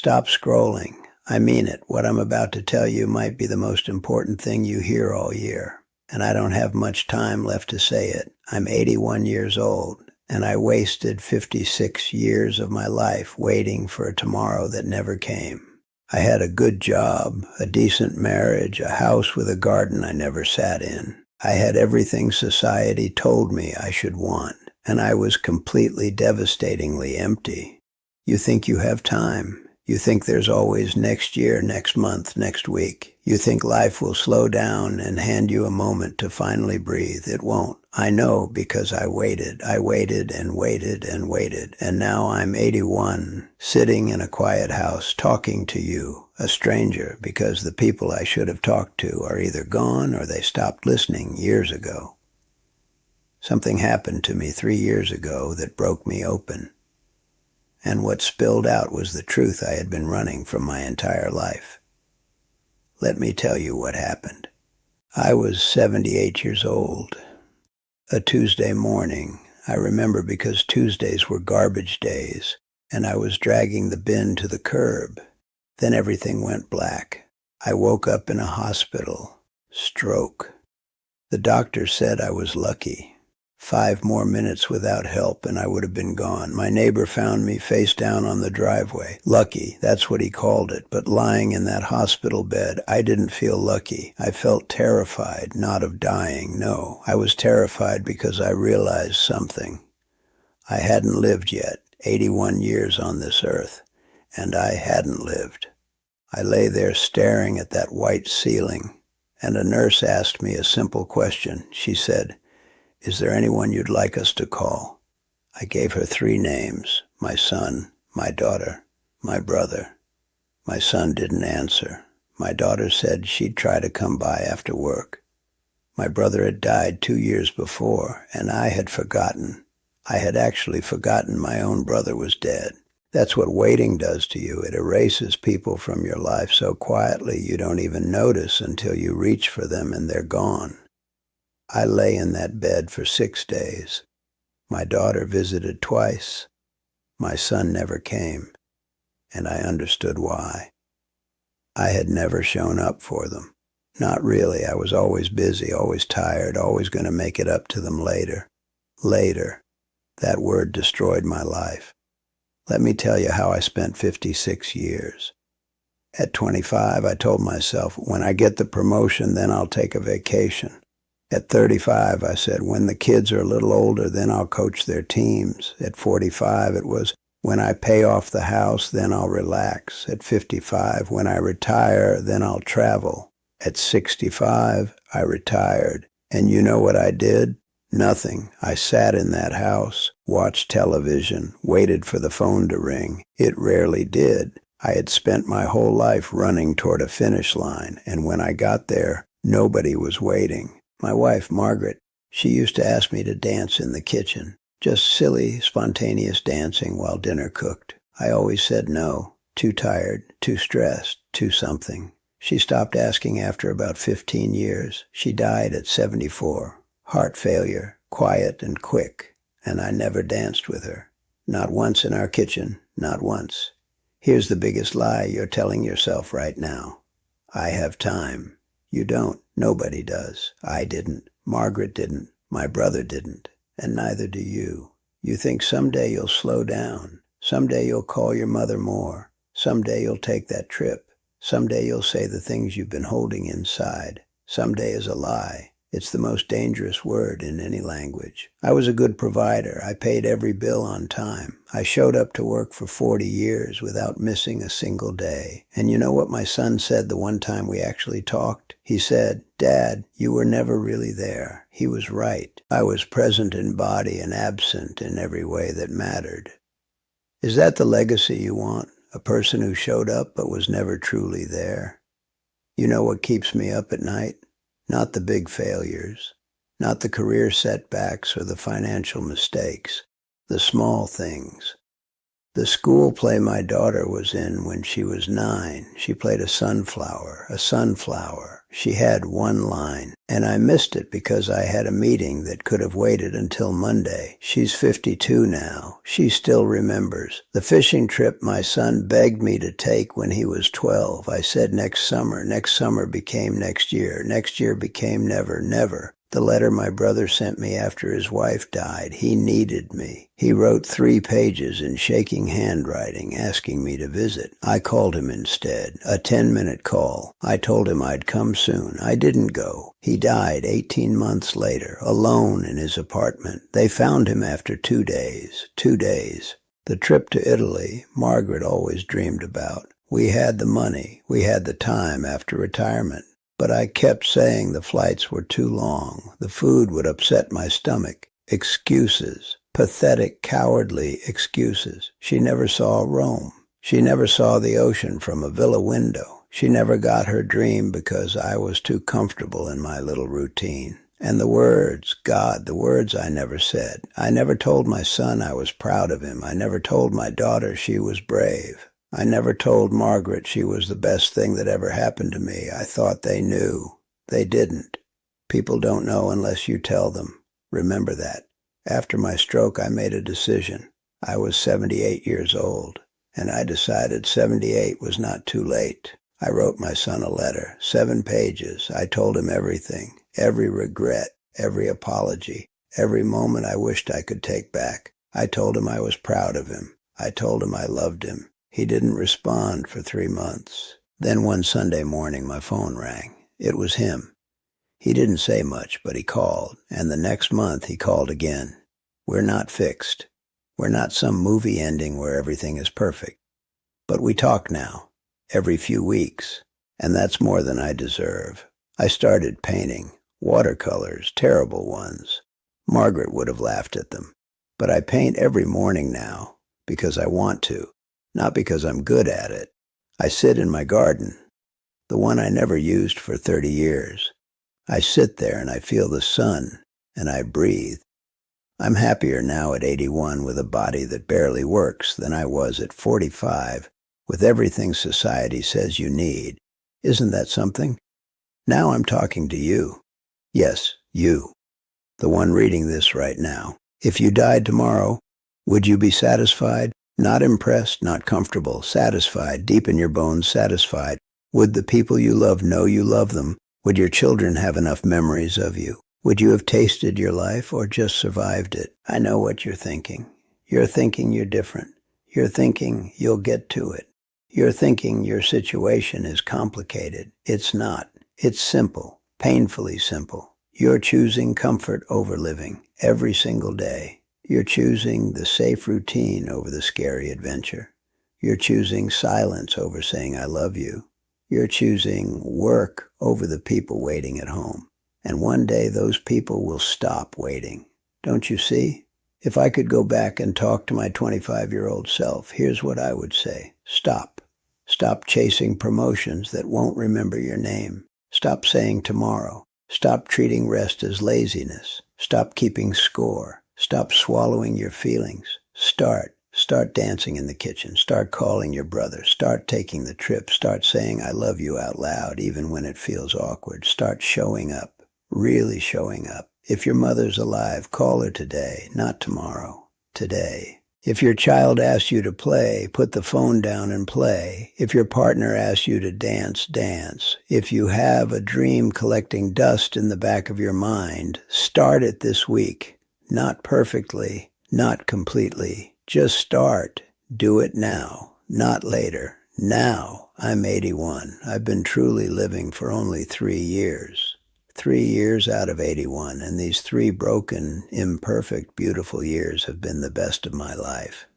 Stop scrolling. I mean it. What I'm about to tell you might be the most important thing you hear all year. And I don't have much time left to say it. I'm 81 years old, and I wasted 56 years of my life waiting for a tomorrow that never came. I had a good job, a decent marriage, a house with a garden I never sat in. I had everything society told me I should want, and I was completely, devastatingly empty. You think you have time. You think there's always next year, next month, next week. You think life will slow down and hand you a moment to finally breathe. It won't. I know because I waited. I waited and waited and waited. And now I'm 81, sitting in a quiet house, talking to you, a stranger, because the people I should have talked to are either gone or they stopped listening years ago. Something happened to me 3 years ago that broke me open. And what spilled out was the truth I had been running from my entire life. Let me tell you what happened. I was 78 years old. A Tuesday morning, I remember because Tuesdays were garbage days, and I was dragging the bin to the curb. Then everything went black. I woke up in a hospital. Stroke. The doctor said I was lucky. 5 more minutes without help and I would have been gone. My neighbor found me face down on the driveway. Lucky, that's what he called it. But lying in that hospital bed, I didn't feel lucky. I felt terrified, not of dying, no. I was terrified because I realized something. I hadn't lived yet, 81 years on this earth, and I hadn't lived. I lay there staring at that white ceiling, and a nurse asked me a simple question. She said, "Is there anyone you'd like us to call?" I gave her 3 names, my son, my daughter, my brother. My son didn't answer. My daughter said she'd try to come by after work. My brother had died 2 years before, and I had forgotten. I had actually forgotten my own brother was dead. That's what waiting does to you. It erases people from your life so quietly you don't even notice until you reach for them and they're gone. I lay in that bed for 6 days. My daughter visited twice. My son never came, and I understood why. I had never shown up for them. Not really. I was always busy, always tired, always going to make it up to them later. Later. That word destroyed my life. Let me tell you how I spent 56 years. At 25, I told myself, when I get the promotion, then I'll take a vacation. At 35, I said, when the kids are a little older, then I'll coach their teams. At 45, it was, when I pay off the house, then I'll relax. At 55, when I retire, then I'll travel. At 65, I retired. And you know what I did? Nothing. I sat in that house, watched television, waited for the phone to ring. It rarely did. I had spent my whole life running toward a finish line, and when I got there, nobody was waiting. My wife, Margaret, she used to ask me to dance in the kitchen. Just silly, spontaneous dancing while dinner cooked. I always said no. Too tired, too stressed, too something. She stopped asking after about 15 years. She died at 74. Heart failure, quiet and quick. And I never danced with her. Not once in our kitchen, not once. Here's the biggest lie you're telling yourself right now. I have time. You don't. Nobody does. I didn't. Margaret didn't. My brother didn't. And neither do you. You think someday you'll slow down. Someday you'll call your mother more. Someday you'll take that trip. Someday you'll say the things you've been holding inside. Someday is a lie. It's the most dangerous word in any language. I was a good provider. I paid every bill on time. I showed up to work for 40 years without missing a single day. And you know what my son said the one time we actually talked? He said, "Dad, you were never really there." He was right. I was present in body and absent in every way that mattered. Is that the legacy you want? A person who showed up but was never truly there? You know what keeps me up at night? Not the big failures, not the career setbacks or the financial mistakes, the small things. The school play my daughter was in when she was 9. She played a sunflower, a sunflower. She had one line, and I missed it because I had a meeting that could have waited until Monday. She's 52 now. She still remembers. The fishing trip my son begged me to take when he was 12. I said next summer. Next summer became next year. Next year became never, never. The letter my brother sent me after his wife died, he needed me. He wrote 3 pages in shaking handwriting asking me to visit. I called him instead, a 10-minute call. I told him I'd come soon. I didn't go. He died 18 months later, alone in his apartment. They found him after 2 days. 2 days. The trip to Italy, Margaret always dreamed about. We had the money. We had the time after retirement. But I kept saying the flights were too long. The food would upset my stomach. Excuses. Pathetic, cowardly excuses. She never saw Rome. She never saw the ocean from a villa window. She never got her dream because I was too comfortable in my little routine. And the words, God, the words I never said. I never told my son I was proud of him. I never told my daughter she was brave. I never told Margaret she was the best thing that ever happened to me. I thought they knew. They didn't. People don't know unless you tell them. Remember that. After my stroke, I made a decision. I was 78 years old, and I decided 78 was not too late. I wrote my son a letter, 7 pages. I told him everything, every regret, every apology, every moment I wished I could take back. I told him I was proud of him. I told him I loved him. He didn't respond for 3 months. Then one Sunday morning, my phone rang. It was him. He didn't say much, but he called, and the next month he called again. We're not fixed. We're not some movie ending where everything is perfect. But we talk now, every few weeks, and that's more than I deserve. I started painting, watercolors, terrible ones. Margaret would have laughed at them. But I paint every morning now, because I want to. Not because I'm good at it. I sit in my garden, the one I never used for 30 years. I sit there and I feel the sun, and I breathe. I'm happier now at 81 with a body that barely works than I was at 45 with everything society says you need. Isn't that something? Now I'm talking to you. Yes, you, the one reading this right now. If you died tomorrow, would you be satisfied? Not impressed, not comfortable, satisfied, deep in your bones satisfied. Would the people you love know you love them? Would your children have enough memories of you? Would you have tasted your life or just survived it? I know what you're thinking. You're thinking you're different. You're thinking you'll get to it. You're thinking your situation is complicated. It's not. It's simple, painfully simple. You're choosing comfort over living every single day. You're choosing the safe routine over the scary adventure. You're choosing silence over saying I love you. You're choosing work over the people waiting at home. And one day those people will stop waiting. Don't you see? If I could go back and talk to my 25-year-old self, here's what I would say. Stop. Stop chasing promotions that won't remember your name. Stop saying tomorrow. Stop treating rest as laziness. Stop keeping score. Stop swallowing your feelings. Start dancing in the kitchen. Start calling your brother. Start taking the trip. Start saying I love you out loud even when it feels awkward. Start showing up. Really showing up. If your mother's alive, call her today, not tomorrow. Today. If your child asks you to play, put the phone down and play. If your partner asks you to dance, dance. If you have a dream collecting dust in the back of your mind, start it this week. Not perfectly, not completely. Just start. Do it now, not later. Now. I'm 81. I've been truly living for only 3 years. 3 years out of 81, and these 3 broken, imperfect, beautiful years have been the best of my life.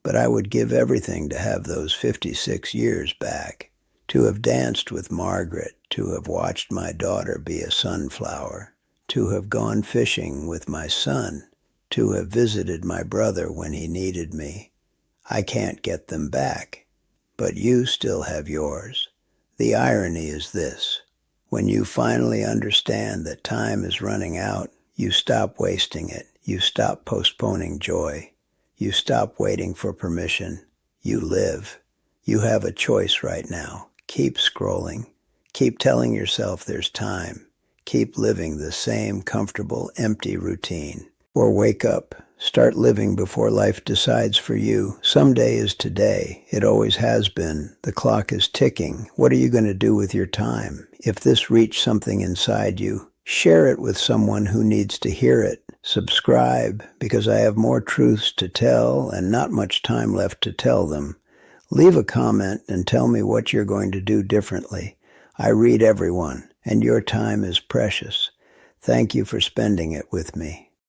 But I would give everything to have those 56 years back, to have danced with Margaret, to have watched my daughter be a sunflower, to have gone fishing with my son, to have visited my brother when he needed me. I can't get them back, but you still have yours. The irony is this. When you finally understand that time is running out, you stop wasting it. You stop postponing joy. You stop waiting for permission. you live. You have a choice right now. Keep scrolling. Keep telling yourself there's time. Keep living the same comfortable, empty routine. Or wake up. Start living before life decides for you. Someday is today. It always has been. The clock is ticking. What are you going to do with your time? If this reached something inside you, share it with someone who needs to hear it. Subscribe, because I have more truths to tell and not much time left to tell them. Leave a comment and tell me what you're going to do differently. I read everyone, and your time is precious. Thank you for spending it with me.